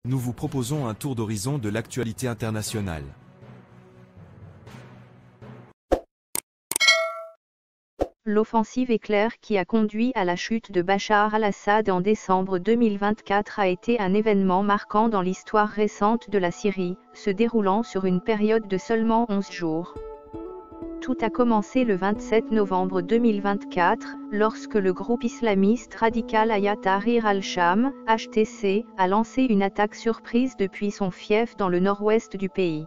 Nous vous proposons un tour d'horizon de l'actualité internationale. L'offensive éclair qui a conduit à la chute de Bachar al-Assad en décembre 2024 a été un événement marquant dans l'histoire récente de la Syrie, se déroulant sur une période de seulement 11 jours. Tout a commencé le 27 novembre 2024, lorsque le groupe islamiste radical Hayat Tahrir al-Sham, HTC, a lancé une attaque surprise depuis son fief dans le nord-ouest du pays.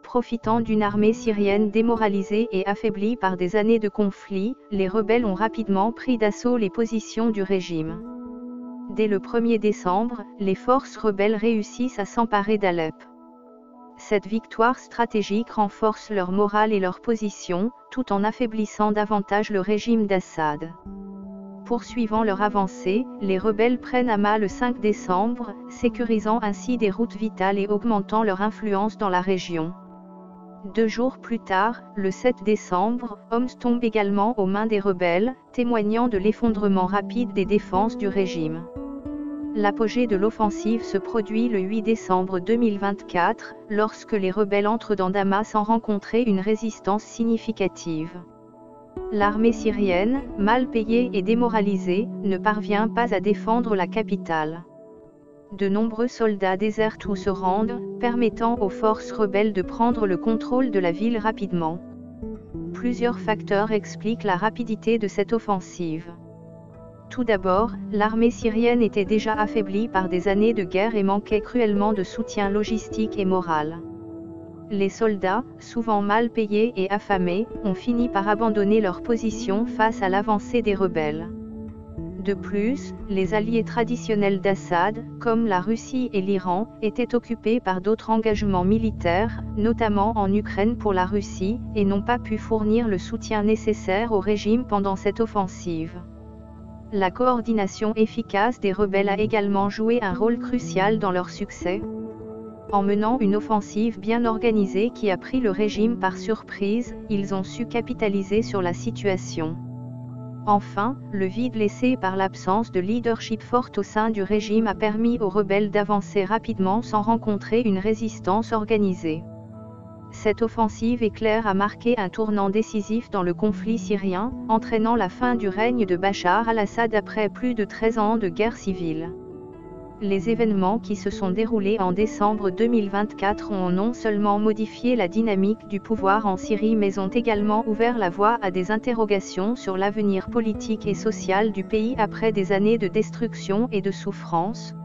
Profitant d'une armée syrienne démoralisée et affaiblie par des années de conflit, les rebelles ont rapidement pris d'assaut les positions du régime. Dès le 1er décembre, les forces rebelles réussissent à s'emparer d'Alep. Cette victoire stratégique renforce leur morale et leur position, tout en affaiblissant davantage le régime d'Assad. Poursuivant leur avancée, les rebelles prennent Hama le 5 décembre, sécurisant ainsi des routes vitales et augmentant leur influence dans la région. 2 jours plus tard, le 7 décembre, Homs tombe également aux mains des rebelles, témoignant de l'effondrement rapide des défenses du régime. L'apogée de l'offensive se produit le 8 décembre 2024, lorsque les rebelles entrent dans Damas sans rencontrer une résistance significative. L'armée syrienne, mal payée et démoralisée, ne parvient pas à défendre la capitale. De nombreux soldats désertent ou se rendent, permettant aux forces rebelles de prendre le contrôle de la ville rapidement. Plusieurs facteurs expliquent la rapidité de cette offensive. Tout d'abord, l'armée syrienne était déjà affaiblie par des années de guerre et manquait cruellement de soutien logistique et moral. Les soldats, souvent mal payés et affamés, ont fini par abandonner leur position face à l'avancée des rebelles. De plus, les alliés traditionnels d'Assad, comme la Russie et l'Iran, étaient occupés par d'autres engagements militaires, notamment en Ukraine pour la Russie, et n'ont pas pu fournir le soutien nécessaire au régime pendant cette offensive. La coordination efficace des rebelles a également joué un rôle crucial dans leur succès. En menant une offensive bien organisée qui a pris le régime par surprise, ils ont su capitaliser sur la situation. Enfin, le vide laissé par l'absence de leadership forte au sein du régime a permis aux rebelles d'avancer rapidement sans rencontrer une résistance organisée. Cette offensive éclair a marqué un tournant décisif dans le conflit syrien, entraînant la fin du règne de Bachar al-Assad après plus de 13 ans de guerre civile. Les événements qui se sont déroulés en décembre 2024 ont non seulement modifié la dynamique du pouvoir en Syrie mais ont également ouvert la voie à des interrogations sur l'avenir politique et social du pays après des années de destruction et de souffrance.